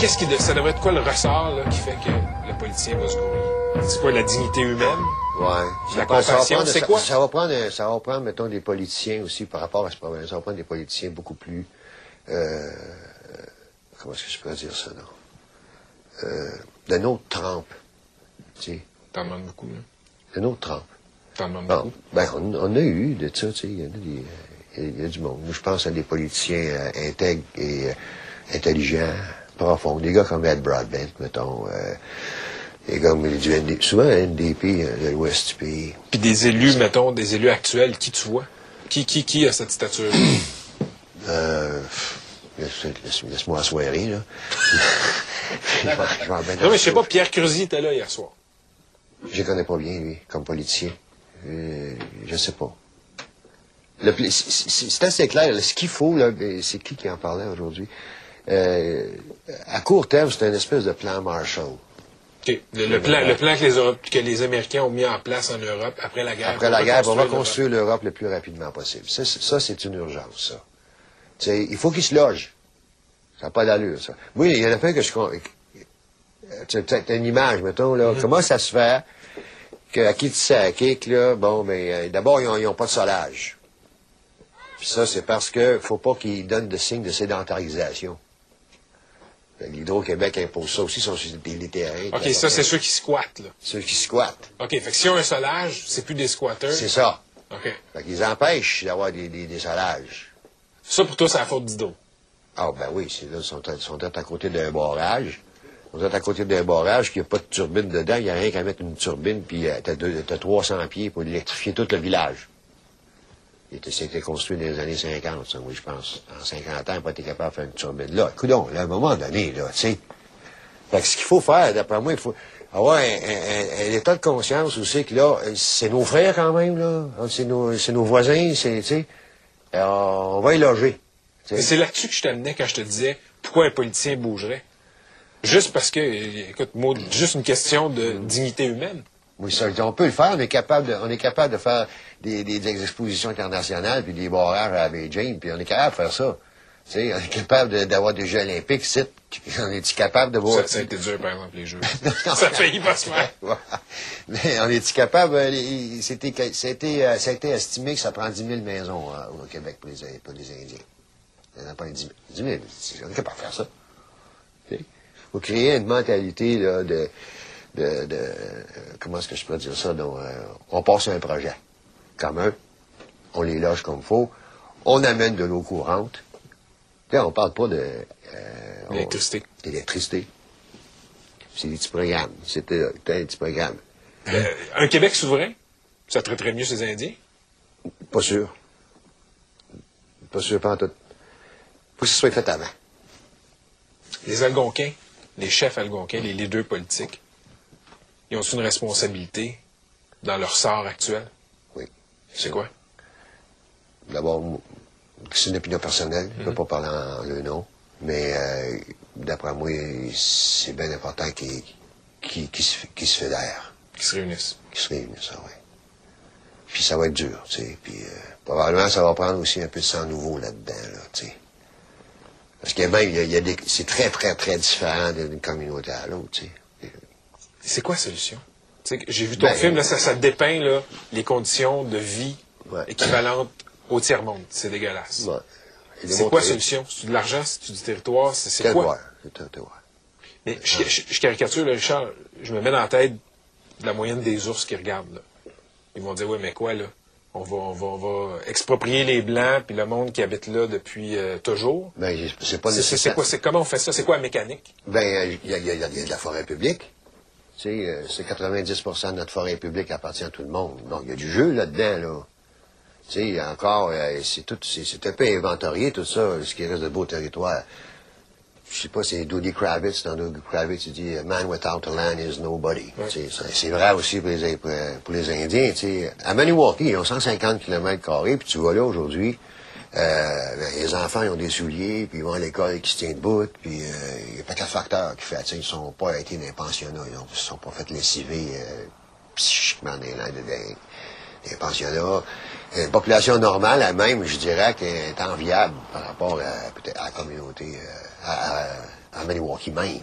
Ça devrait être quoi le ressort là, qui fait que le politicien va se grouiller? C'est quoi la dignité humaine? Ouais. La compassion, c'est quoi? Ça va prendre, mettons, des politiciens aussi par rapport à ce problème. Ça va prendre des politiciens beaucoup plus... comment est-ce que je peux dire ça, non? De notre trempe. Tu sais. T'en demandes beaucoup, là. De notre trempe. T'en demandes Bon, beaucoup. ben, on a eu de ça, tu sais. Il y a du monde. Moi, je pense à des politiciens intègres et intelligents, profonds. Des gars comme Ed Broadbent, mettons. Des gars comme du NDP, souvent NDP de l'Ouest du pays. Puis des élus, mettons, des élus actuels, qui tu vois? Qui a cette stature? Laisse-moi assoirer, là. Non, mais je sais pas, Pierre Curzi était là hier soir. Je le connais pas bien, lui, comme politicien. Je sais pas. C'est assez clair. Là, ce qu'il faut, là, c'est qui en parlait aujourd'hui? À court terme, c'est une espèce de plan Marshall. Okay. Le plan que les Américains ont mis en place en Europe après la guerre. Après la guerre, on va construire l'Europe le plus rapidement possible. Ça c'est une urgence, ça. T'sais, il faut qu'ils se logent. Ça n'a pas d'allure, ça. Oui, il y en a fait que je... T'as une image, mettons, là. Comment ça se fait qu'à Kitsakik, là, bon, ben, d'abord, ils n'ont pas de solage. Puis ça, c'est parce que faut pas qu'ils donnent de signes de sédentarisation. L'Hydro-Québec impose ça aussi, sont sur des terrains. OK, ça, c'est ceux qui squattent, là. Ceux qui squattent. OK, fait que s'ils ont un solage, c'est plus des squatteurs. C'est ça. OK. Fait qu'ils empêchent d'avoir des solages. Ça, pour toi, c'est la faute d'Hydro. Ah, ben oui, ils sont à côté d'un barrage. Ils sont à côté d'un barrage qui n'a pas de turbine dedans. Il n'y a rien qu'à mettre une turbine, puis t'as 300 pieds pour électrifier tout le village. Ça a été construit dans les années 50, ça, oui, je pense. En 50 ans, il n'a pas été capable de faire une turbine là. Écoutons, là, à un moment donné, là, tu sais. Fait que ce qu'il faut faire, d'après moi, il faut avoir un état de conscience aussi que là, c'est nos frères quand même, là. C'est nos voisins, tu sais. On va y loger. C'est là-dessus que je t'amenais quand je te disais pourquoi un politicien bougerait. Juste parce que, écoute, juste une question de dignité humaine. Oui, ça, on peut le faire. On est capable de faire des expositions internationales, puis des barrages à la baie James, puis on est capable de faire ça. Tu sais, on est capable d'avoir des Jeux olympiques, on est capable de voir... Ça a été dur, par exemple, les Jeux. Ça a failli pas se faire. Mais on est capable... ça a été estimé que ça prend 10 000 maisons au Québec pour les Indiens. Il n'y en a pas 10 000. On est capable de faire ça. Il faut créer une mentalité là, comment est-ce que je peux dire ça? Donc, on passe à un projet commun, on les loge comme il faut, on amène de l'eau courante. Là, on parle pas d'électricité. D'électricité. C'est des petits programmes. C'était un petit programme. Un Québec souverain, ça traiterait mieux ces Indiens? Pas sûr. Pas sûr, pas en tout. Faut que ce soit fait avant. Les Algonquins, les chefs algonquins, les leaders politiques, ils ont une responsabilité dans leur sort actuel? Oui. C'est quoi? D'abord, c'est une opinion personnelle. Je ne peux pas parler en leur nom. Mais d'après moi, c'est bien important qu'ils se fédèrent. Qu'ils se réunissent. Qu'ils se réunissent, ça, oui. Puis ça va être dur, tu sais. Puis probablement, ça va prendre aussi un peu de sang nouveau là-dedans, là, tu sais. Parce que même, c'est très, très, très différent d'une communauté à l'autre, tu sais. C'est quoi la solution? J'ai vu ton film, là, ça dépeint là, les conditions de vie équivalentes au tiers-monde. C'est dégueulasse. Ouais. C'est quoi la solution? C'est de l'argent? C'est du territoire? C'est quoi? C'est territoire. Mais je caricature, là, Richard, je me mets dans la tête de la moyenne des ours qui regardent. Là. Ils vont dire, oui, mais quoi, là? On va exproprier les Blancs puis le monde qui habite là depuis toujours. Ben, c'est pas nécessaire. Comment on fait ça? C'est quoi la mécanique? Ben, il y a de la forêt publique. Tu sais, c'est 90% de notre forêt publique appartient à tout le monde. Donc, il y a du jeu là-dedans, là. Tu sais, encore, c'est un peu inventorié, tout ça, ce qui reste de beau territoire. Je sais pas, c'est Doody Kravitz. Dans Doody Kravitz, il dit « Man without a land is nobody ouais. ». C'est vrai aussi pour les Indiens. T'sais. À Maniwaki, ils ont 150 km², puis tu vas là aujourd'hui, les enfants, ils ont des souliers, puis ils vont à l'école qui se tient debout, puis il y a pas de facteurs qui fait. Ils ne sont pas été dans les pensionnats, ils ne se sont pas fait lessiver psychiquement dans les pensionnats. Une population normale, elle-même, je dirais qu'elle est enviable par rapport peut-être à la communauté, à Maniwaki même.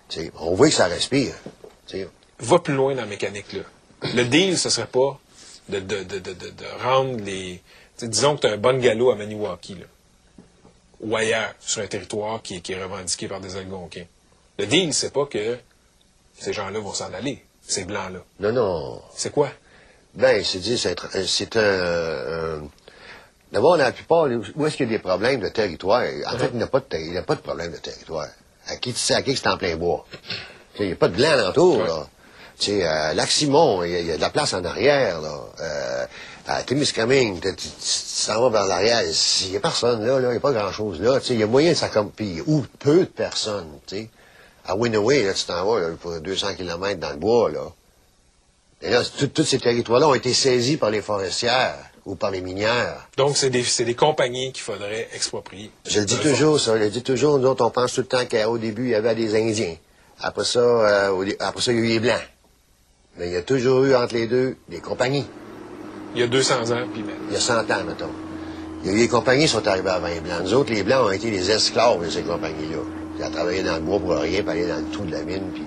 T'sais, on voit que ça respire. T'sais. Va plus loin dans la mécanique, là. Le deal, ce serait pas de rendre les... T'sais, disons que tu as un bungalow à Maniwaki, là, ou ailleurs, sur un territoire qui est revendiqué par des Algonquins. Le deal, c'est pas que ces gens-là vont s'en aller, ces Blancs-là. Non, non. C'est quoi? Ben, c'est un... D'abord, dans la plupart, où est-ce qu'il y a des problèmes de territoire? En fait, il n'y a pas de problème de territoire. À qui c'est en plein bois? Il n'y a pas de blanc alentour, là. Lac-Simon, il y a de la place en arrière, là. À Témiscamingue, tu s'en vas vers l'arrière, il n'y a personne là, il n'y a pas grand-chose là. Il y a moyen de s'accomplir, ou peu de personnes, tu sais. À Winaway, là, tu t'en vas là, pour 200 km dans le bois, là. Et là, tous ces territoires-là ont été saisis par les forestières ou par les minières. Donc, c'est des compagnies qu'il faudrait exproprier. Je le dis toujours, ça. Je le dis toujours. Nous autres, on pense tout le temps qu'au début, il y avait des Indiens. Après ça, il y a eu les Blancs. Mais il y a toujours eu, entre les deux, des compagnies. Il y a 200 ans, puis même. Il y a 100 ans, mettons. Il y a eu les compagnies qui sont arrivées avant les Blancs. Nous autres, les Blancs ont été les esclaves de ces compagnies-là. Ils ont travaillé dans le bois pour rien, puis aller dans le trou de la mine, puis...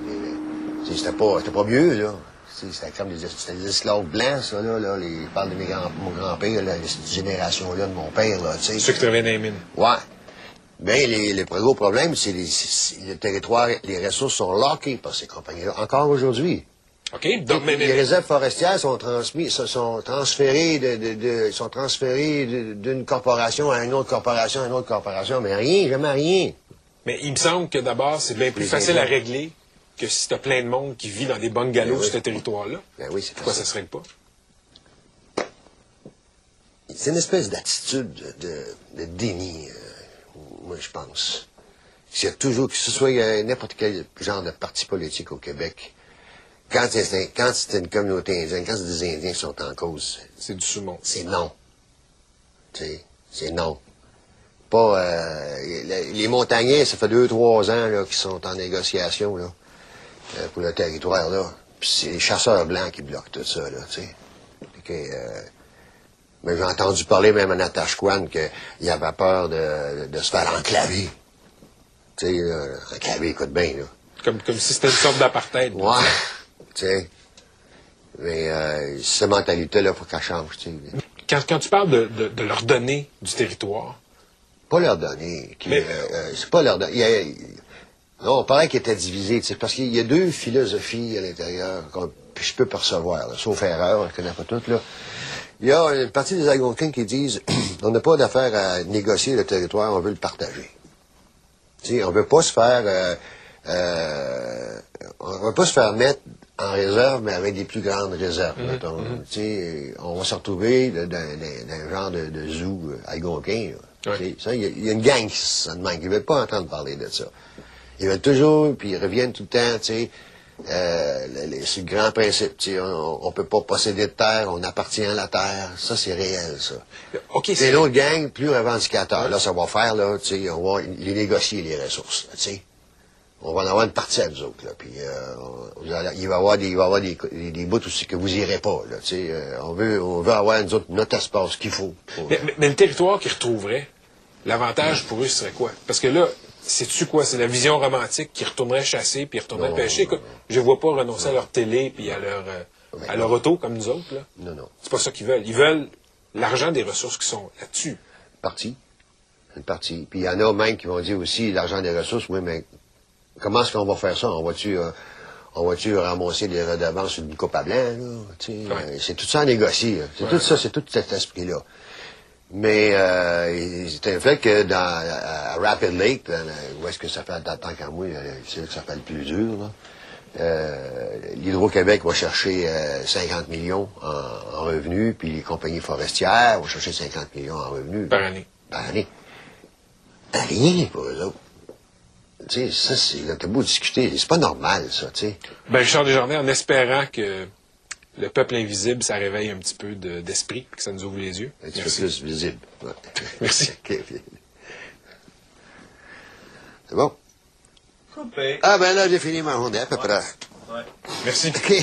c'était pas mieux, là. C'était comme des esclaves blancs, ça, là. Je parle de mon grand-père, là, cette génération-là de mon père, là, tu sais. Ceux qui travaillaient dans les mines. Ouais. Mais le plus gros problème, c'est le territoire, les ressources sont lockées par ces compagnies-là, encore aujourd'hui. OK. Donc, Les réserves forestières sont transférées d'une corporation à une autre corporation, mais rien, jamais rien. Mais il me semble que d'abord, c'est bien plus facile à régler que si tu as plein de monde qui vit dans des bungalows sur ce territoire-là. Ben oui, c'est pourquoi ça se règle pas? C'est une espèce d'attitude de déni, moi, je pense. S'il y a toujours, que ce soit n'importe quel genre de parti politique au Québec, quand c'est une communauté indienne, quand c'est des Indiens qui sont en cause... C'est du sous-monde. C'est non. C'est non. Pas... les montagnais, ça fait 2-3 ans là, qu'ils sont en négociation là, pour le territoire, là. Puis c'est les chasseurs blancs qui bloquent tout ça, là, tu sais. Mais j'ai entendu parler même à Natashquan qu'il avait peur de se faire enclaver. Tu sais, enclaver, écoute bien, là. Comme si c'était une sorte d'apartheid. Ouais. Tu sais. Mais cette mentalité-là, il faut qu'elle change, tu sais. Quand tu parles de leur donner du territoire... Pas leur donner. C'est pas leur donner. Non, on paraît qu'ils étaient divisés, tu sais, parce qu'il y a deux philosophies à l'intérieur, puis je peux percevoir, là, sauf erreur, je ne connais pas toutes, là. Il y a une partie des Algonquins qui disent on n'a pas d'affaire à négocier le territoire, on veut le partager. Tu sais, on veut pas se faire mettre en réserve, mais avec des plus grandes réserves. Mettons. Tu sais, on va se retrouver d'un genre de zoo algonquin. Ouais. Il y a une gang qui se demande, qui ne veut pas entendre parler de ça. Ils veulent toujours, puis ils reviennent tout le temps, tu sais. C'est le grand principe, tu sais, on peut pas posséder de terre, on appartient à la terre. Ça, c'est réel, ça. Okay, c'est l'autre gang plus revendicateur. Là, ça va faire, là, tu sais, on va les négocier, les ressources, tu sais. On va en avoir une partie à nous autres, là. Puis, il va y avoir des bouts aussi que vous irez pas, là, tu sais. On veut avoir, nous autres, notre espace qu'il faut. Mais le territoire qu'ils retrouveraient, l'avantage pour eux, ce serait quoi? Parce que là, sais-tu quoi? C'est la vision romantique qui retournerait chasser puis retournerait pêcher. Écoute, je vois pas renoncer à leur télé puis à leur auto comme nous autres, là. Non. C'est pas ça qu'ils veulent. Ils veulent l'argent des ressources qui sont là-dessus. Une partie. Puis il y en a même qui vont dire aussi l'argent des ressources, oui, mais comment est-ce qu'on va faire ça? On va-tu ramasser des redevances d'une coupe à blanc, là? C'est tout ça à négocier. C'est tout ça, c'est tout cet esprit-là. Mais c'est un fait que à Rapid Lake, où est-ce que ça fait tant qu'à moi, c'est là que ça fait le plus dur, là. L'Hydro-Québec va chercher 50 millions en revenus, puis les compagnies forestières vont chercher 50 millions en revenus. Par année. Rien pour eux autres. Tu sais, ça, t'as beau discuter, c'est pas normal, ça, tu sais. Ben, Richard Desjardins, en espérant que le peuple invisible, ça réveille un petit peu d'esprit, que ça nous ouvre les yeux. Un petit peu plus visible. Ouais. Merci. Okay. C'est bon? Coupé. Ah, ben là, j'ai fini ma journée, à peu près. Ouais. Merci. OK.